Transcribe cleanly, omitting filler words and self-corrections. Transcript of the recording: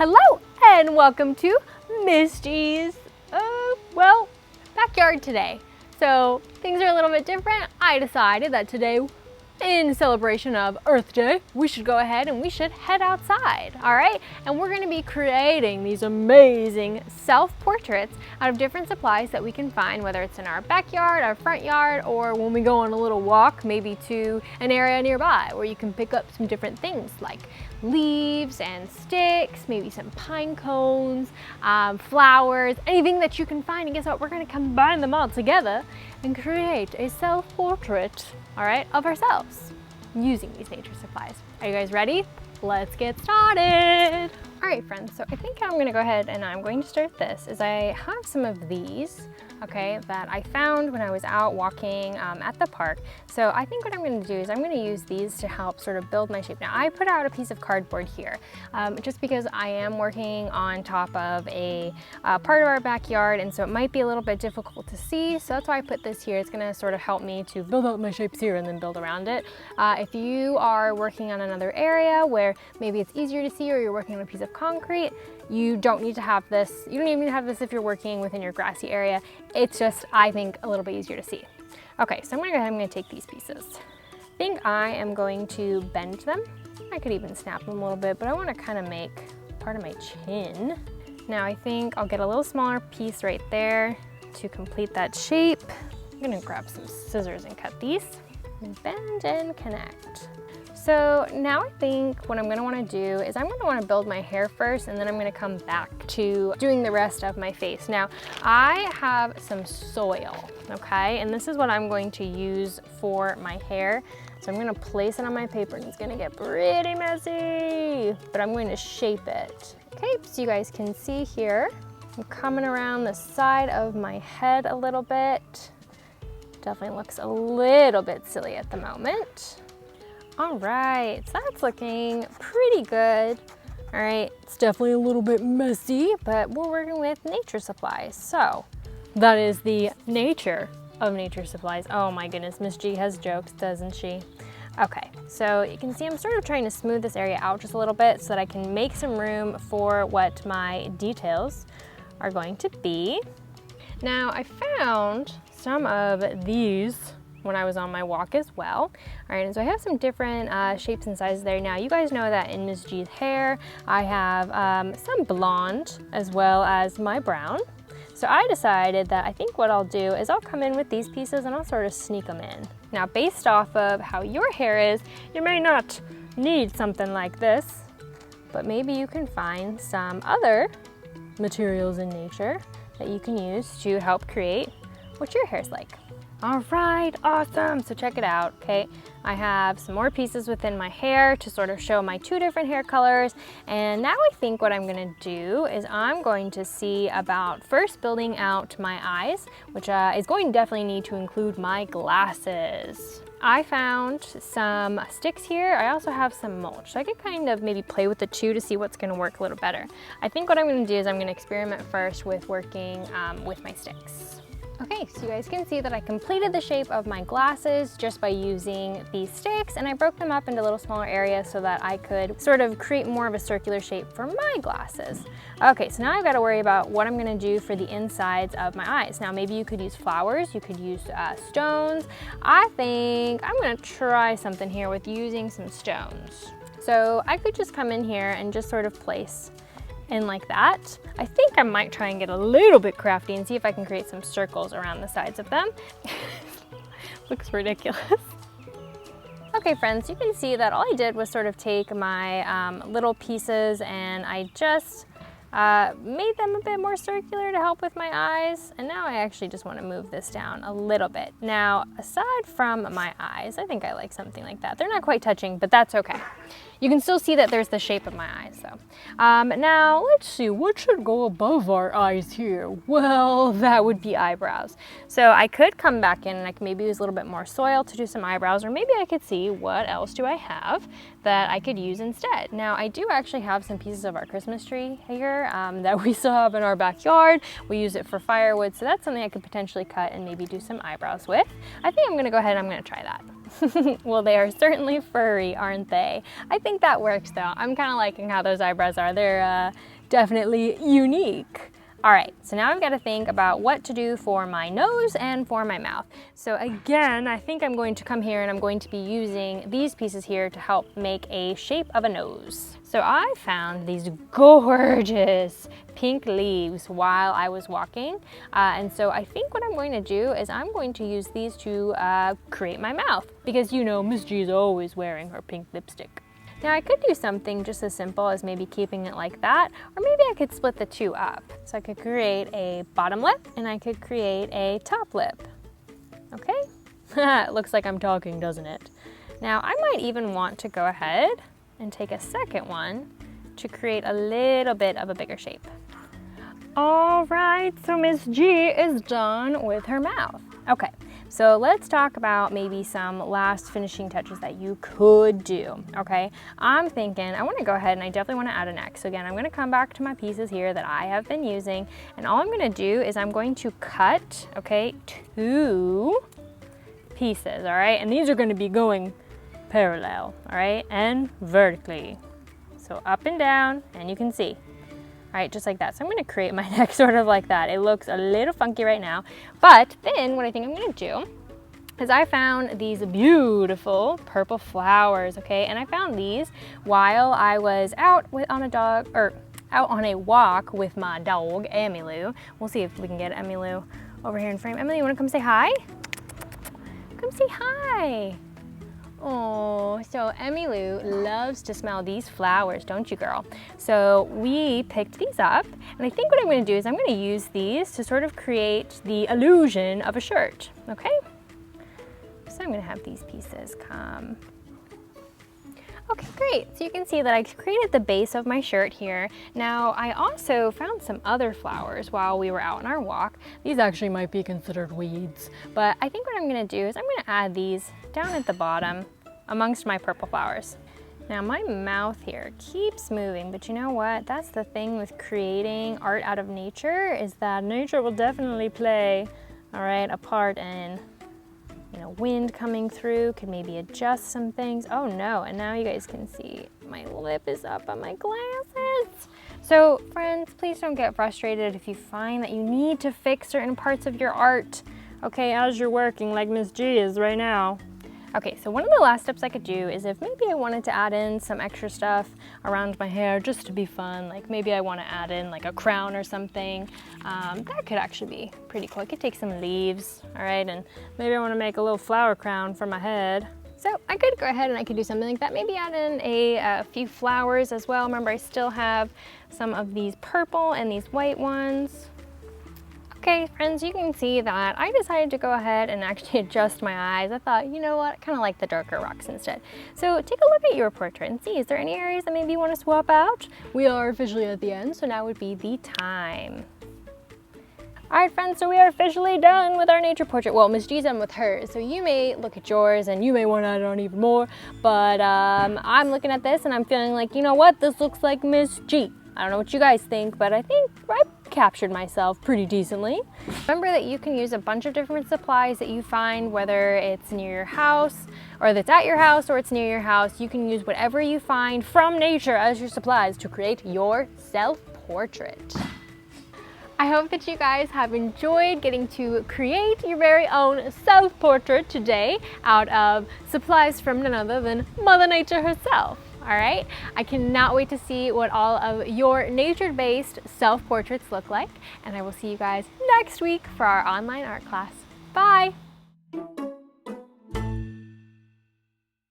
Hello and welcome to Miss G's, backyard today. So things are a little bit different. I decided that today, in celebration of Earth Day, we should go ahead and we should head outside, all right? And we're gonna be creating these amazing self-portraits out of different supplies that we can find, whether it's in our backyard, our front yard, or when we go on a little walk, maybe to an area nearby where you can pick up some different things like leaves and sticks, maybe some pine cones, flowers, anything that you can find. And guess what? We're gonna combine them all together and create a self-portrait, all right, of ourselves using these nature supplies. Are you guys ready? Let's get started. All right, friends, so I think I'm gonna go ahead and I'm going to start this. I have some of these, okay, that I found when I was out walking at the park. So I think what I'm gonna do is I'm gonna use these to help sort of build my shape. Now I put out a piece of cardboard here, just because I am working on top of a part of our backyard, and so it might be a little bit difficult to see. So that's why I put this here. It's gonna sort of help me to build out my shapes here and then build around it. If you are working on another area where maybe it's easier to see, or you're working on a piece of concrete, you don't need to have this. You don't even need to have this if you're working within your grassy area. It's just, I think, a little bit easier to see. Okay, so I'm gonna go ahead and I'm gonna take these pieces. I think I am going to bend them. I could even snap them a little bit, but I wanna kind of make part of my chin. Now I think I'll get a little smaller piece right there to complete that shape. I'm gonna grab some scissors and cut these. And bend and connect. So now I think what I'm gonna wanna do is I'm gonna wanna build my hair first, and then I'm gonna come back to doing the rest of my face. Now, I have some soil, okay? And this is what I'm going to use for my hair. So I'm gonna place it on my paper, and it's gonna get pretty messy, but I'm going to shape it. Okay, so you guys can see here, I'm coming around the side of my head a little bit. Definitely looks a little bit silly at the moment. All right, so that's looking pretty good. All right, it's definitely a little bit messy, but we're working with nature supplies. So that is the nature of nature supplies. Oh my goodness, Miss G has jokes, doesn't she? Okay, so you can see I'm sort of trying to smooth this area out just a little bit so that I can make some room for what my details are going to be. Now I found some of these when I was on my walk as well. All right, and so I have some different shapes and sizes there. Now, you guys know that in Miss G's hair, I have some blonde as well as my brown. So I decided that I think what I'll do is I'll come in with these pieces and I'll sort of sneak them in. Now, based off of how your hair is, you may not need something like this, but maybe you can find some other materials in nature that you can use to help create what your hair's like. All right, awesome. So check it out, okay? I have some more pieces within my hair to sort of show my two different hair colors. And now I think what I'm gonna do is I'm going to see about first building out my eyes, which is going to definitely need to include my glasses. I found some sticks here. I also have some mulch. So I could kind of maybe play with the two to see what's gonna work a little better. I think what I'm gonna do is I'm gonna experiment first with working with my sticks. Okay, so you guys can see that I completed the shape of my glasses just by using these sticks, and I broke them up into little smaller areas so that I could sort of create more of a circular shape for my glasses. Okay, so now I've got to worry about what I'm gonna do for the insides of my eyes. Now maybe you could use flowers, you could use stones. I think I'm gonna try something here with using some stones. So I could just come in here and just sort of place in like that. I think I might try and get a little bit crafty and see if I can create some circles around the sides of them. Looks ridiculous. Okay friends, you can see that all I did was sort of take my little pieces and I just made them a bit more circular to help with my eyes. And now I actually just want to move this down a little bit. Now, aside from my eyes, I think I like something like that. They're not quite touching, but that's okay. You can still see that there's the shape of my eyes though. Now let's see, what should go above our eyes here? Well, that would be eyebrows. So I could come back in and I could maybe use a little bit more soil to do some eyebrows, or maybe I could see what else do I have that I could use instead. Now I do actually have some pieces of our Christmas tree here that we still have in our backyard. We use it for firewood, so that's something I could potentially cut and maybe do some eyebrows with. I think I'm gonna go ahead and I'm gonna try that. Well, they are certainly furry, aren't they? I think that works though. I'm kind of liking how those eyebrows are. They're definitely unique. All right, so now I've got to think about what to do for my nose and for my mouth. So again, I think I'm going to come here and I'm going to be using these pieces here to help make a shape of a nose. So I found these gorgeous pink leaves while I was walking. And so I think what I'm going to do is I'm going to use these to create my mouth, because you know Miss G is always wearing her pink lipstick. Now I could do something just as simple as maybe keeping it like that, or maybe I could split the two up. So I could create a bottom lip and I could create a top lip. Okay? It looks like I'm talking, doesn't it? Now I might even want to go ahead and take a second one to create a little bit of a bigger shape. All right, so Miss G is done with her mouth. Okay. So let's talk about maybe some last finishing touches that you could do, okay? I'm thinking I want to go ahead and I definitely want to add a neck. So again, I'm going to come back to my pieces here that I have been using, and all I'm going to do is I'm going to cut, okay, 2 pieces, all right? And these are going to be going parallel, all right, and vertically. So up and down, and you can see. All right, just like that. So I'm gonna create my neck sort of like that. It looks a little funky right now, but then what I think I'm gonna do is I found these beautiful purple flowers, okay? And I found these while I was out on a walk with my dog, Emmylou. We'll see if we can get Emmylou over here in frame. Emily, you wanna come say hi? Come say hi. Oh, so Emmylou loves to smell these flowers, don't you, girl? So we picked these up, and I think what I'm going to do is I'm going to use these to sort of create the illusion of a shirt, okay? So I'm going to have these pieces come. Okay, great. So you can see that I created the base of my shirt here. Now, I also found some other flowers while we were out on our walk. These actually might be considered weeds, but I think what I'm gonna do is I'm gonna add these down at the bottom amongst my purple flowers. Now, my mouth here keeps moving, but you know what? That's the thing with creating art out of nature, is that nature will definitely play, all right, a part in, you know, wind coming through, could maybe adjust some things. Oh no, and now you guys can see my lip is up on my glasses. So friends, please don't get frustrated if you find that you need to fix certain parts of your art, okay, as you're working like Miss G is right now. Okay, so one of the last steps I could do is if maybe I wanted to add in some extra stuff around my hair just to be fun, like maybe I want to add in like a crown or something, that could actually be pretty cool. I could take some leaves, all right, and maybe I want to make a little flower crown for my head. So I could go ahead and I could do something like that. Maybe add in a few flowers as well. Remember, I still have some of these purple and these white ones. Okay, friends, you can see that I decided to go ahead and actually adjust my eyes. I thought, you know what, I kind of like the darker rocks instead. So take a look at your portrait and see, is there any areas that maybe you want to swap out? We are officially at the end, so now would be the time. All right, friends, so we are officially done with our nature portrait. Well, Miss G's done with hers, so you may look at yours and you may want to add on even more, but I'm looking at this and I'm feeling like, you know what, this looks like Miss G. I don't know what you guys think, but I think I captured myself pretty decently. Remember that you can use a bunch of different supplies that you find, whether it's near your house, or that's at your house, or it's near your house. You can use whatever you find from nature as your supplies to create your self-portrait. I hope that you guys have enjoyed getting to create your very own self-portrait today out of supplies from none other than Mother Nature herself. All right, I cannot wait to see what all of your nature-based self-portraits look like, and I will see you guys next week for our online art class. Bye!